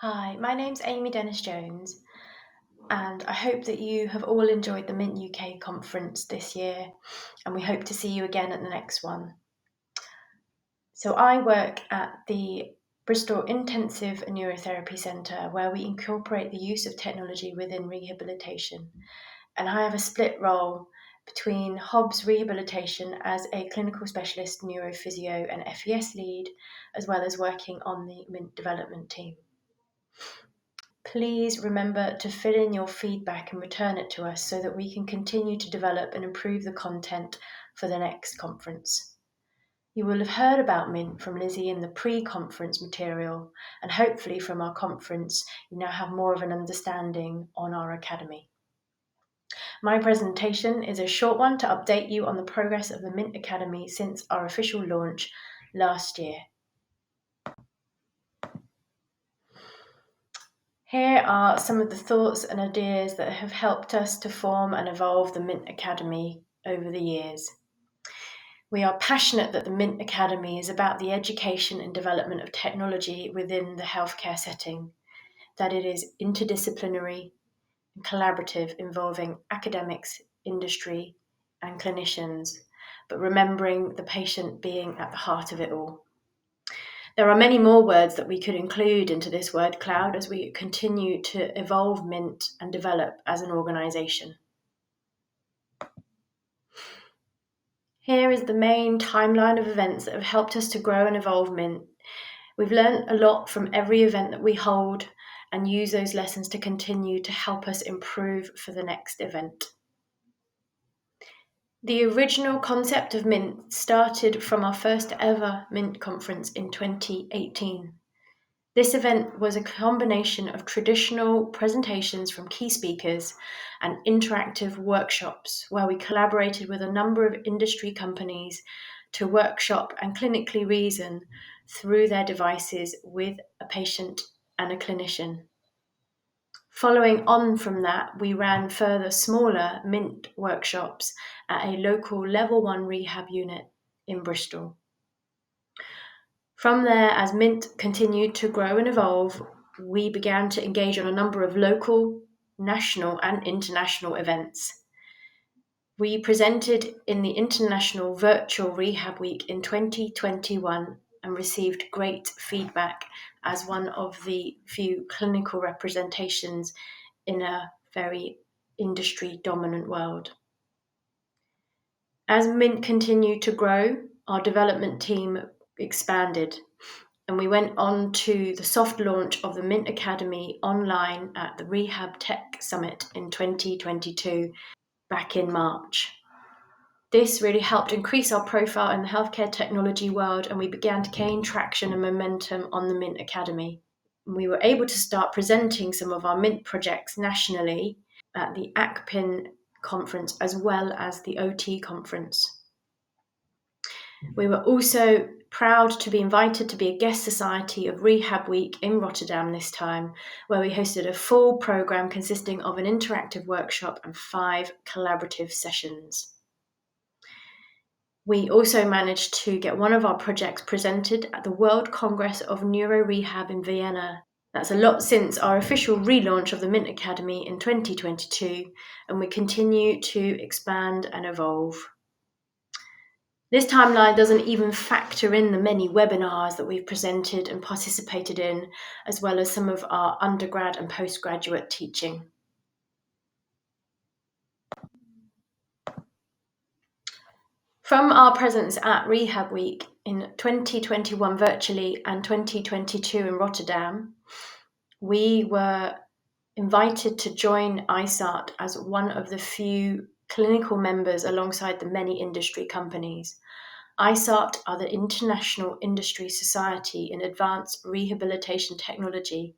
Hi, my name's Amy Dennis-Jones, and I hope that you have all enjoyed the MiNT UK conference this year, and we hope to see you again at the next one. So I work at the Bristol Intensive Neurotherapy Centre, where we incorporate the use of technology within rehabilitation, and I have a split role between Hobbs Rehabilitation as a clinical specialist neurophysio and FES lead, as well as working on the MiNT development team. Please remember to fill in your feedback and return it to us so that we can continue to develop and improve the content for the next conference. You will have heard about MiNT from Lizzie in the pre-conference material, and hopefully from our conference you now have more of an understanding on our academy. My presentation is a short one to update you on the progress of the MiNT Academy since our official launch last year. Here are some of the thoughts and ideas that have helped us to form and evolve the MiNT Academy over the years. We are passionate that the MiNT Academy is about the education and development of technology within the healthcare setting, that it is interdisciplinary and collaborative, involving academics, industry, and clinicians, but remembering the patient being at the heart of it all. There are many more words that we could include into this word cloud as we continue to evolve MiNT and develop as an organisation. Here is the main timeline of events that have helped us to grow and evolve MiNT. We've learned a lot from every event that we hold and use those lessons to continue to help us improve for the next event. The original concept of MiNT started from our first ever MiNT conference in 2018. This event was a combination of traditional presentations from key speakers and interactive workshops where we collaborated with a number of industry companies to workshop and clinically reason through their devices with a patient and a clinician. Following on from that, we ran further smaller MiNT workshops at a local level 1 rehab unit in Bristol. From there, as MiNT continued to grow and evolve, we began to engage on a number of local, national, and international events. We presented in the International Virtual Rehab Week in 2021 and received great feedback as one of the few clinical representations in a very industry-dominant world. As MiNT continued to grow, our development team expanded, and we went on to the soft launch of the MiNT Academy online at the Rehab Tech Summit in 2022, back in March. This really helped increase our profile in the healthcare technology world, and we began to gain traction and momentum on the MiNT Academy. We were able to start presenting some of our MiNT projects nationally at the ACPIN conference as well as the OT conference. We were also proud to be invited to be a guest society of Rehab Week in Rotterdam this time, where we hosted a full programme consisting of an interactive workshop and 5 collaborative sessions. We also managed to get one of our projects presented at the World Congress of Neuro Rehab in Vienna. That's a lot since our official relaunch of the MiNT Academy in 2022, and we continue to expand and evolve. This timeline doesn't even factor in the many webinars that we've presented and participated in, as well as some of our undergrad and postgraduate teaching. From our presence at Rehab Week in 2021 virtually and 2022 in Rotterdam, we were invited to join ISART as one of the few clinical members alongside the many industry companies. ISART are the International Industry Society in Advanced Rehabilitation Technology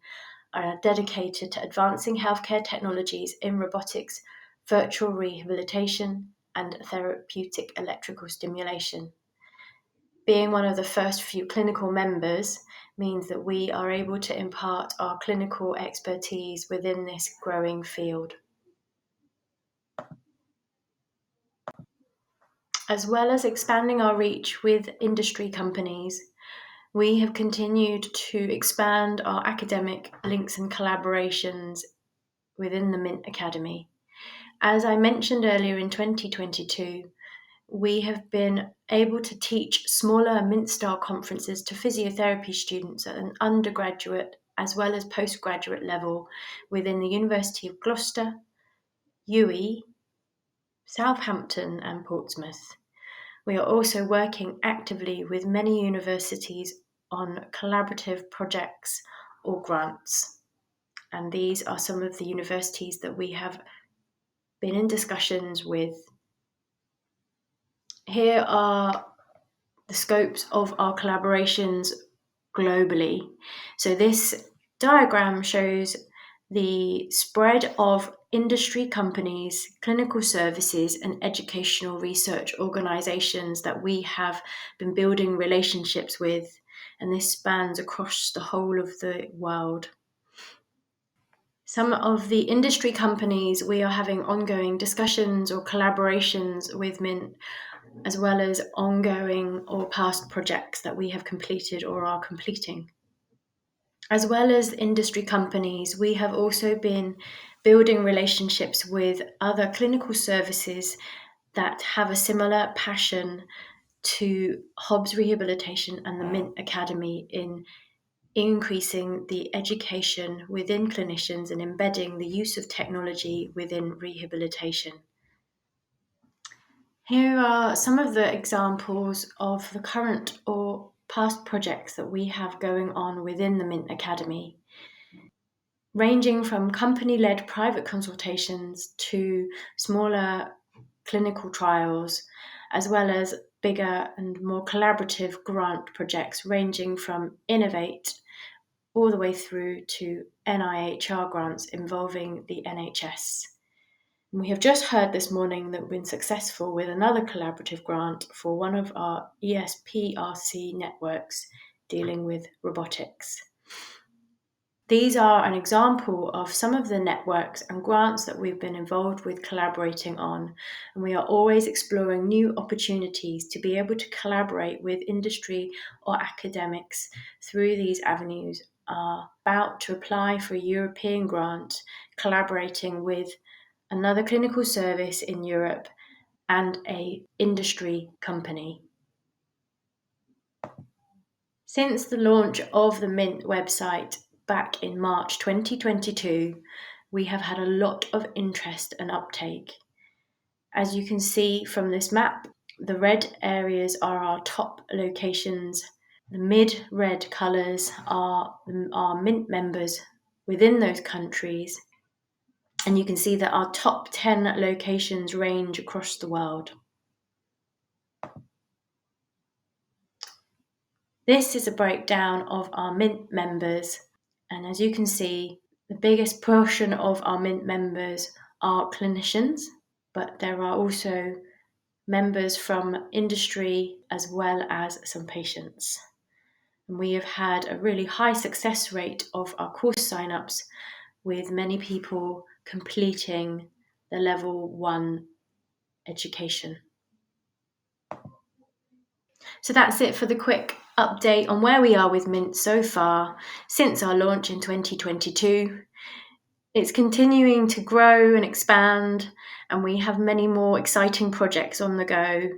and are dedicated to advancing healthcare technologies in robotics, virtual rehabilitation, and therapeutic electrical stimulation. Being one of the first few clinical members means that we are able to impart our clinical expertise within this growing field. As well as expanding our reach with industry companies, We have continued to expand our academic links and collaborations within the MiNT Academy. As I mentioned earlier, in 2022, we have been able to teach smaller MiNT-style conferences to physiotherapy students at an undergraduate as well as postgraduate level within the University of Gloucester, UWE, Southampton and Portsmouth. We are also working actively with many universities on collaborative projects or grants. And these are some of the universities that we have been in discussions with. Here are the scopes of our collaborations globally. So this diagram shows the spread of industry companies, clinical services, and educational research organisations that we have been building relationships with, and this spans across the whole of the world. Some of the industry companies we are having ongoing discussions or collaborations with MiNT, as well as ongoing or past projects that we have completed or are completing. As well as industry companies, we have also been building relationships with other clinical services that have a similar passion to Hobbs Rehabilitation and the MiNT Academy in increasing the education within clinicians and embedding the use of technology within rehabilitation. Here are some of the examples of the current or past projects that we have going on within the MiNT Academy, ranging from company-led private consultations to smaller clinical trials, as well as bigger and more collaborative grant projects ranging from Innovate all the way through to NIHR grants involving the NHS. And we have just heard this morning that we've been successful with another collaborative grant for one of our ESPRC networks dealing with robotics. These are an example of some of the networks and grants that we've been involved with collaborating on, and we are always exploring new opportunities to be able to collaborate with industry or academics through these avenues. Are about to apply for a European grant, collaborating with another clinical service in Europe and an industry company. Since the launch of the MiNT website back in March 2022, we have had a lot of interest and uptake. As you can see from this map, the red areas are our top locations. The mid-red colours are our MiNT members within those countries. And you can see that our top 10 locations range across the world. This is a breakdown of our MiNT members, and as you can see, the biggest portion of our MiNT members are clinicians, but there are also members from industry as well as some patients. And we have had a really high success rate of our course sign-ups, with many people completing the level 1 education. So that's it for the quick update on where we are with MiNT so far since our launch in 2022. It's continuing to grow and expand, and we have many more exciting projects on the go.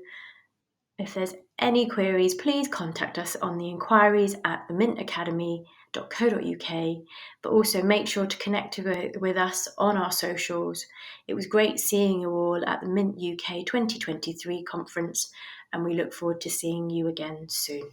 If there's any queries, please contact us on the inquiries at themintacademy.co.uk, but also make sure to connect with us on our socials. It was great seeing you all at the MiNT UK 2023 conference, and we look forward to seeing you again soon.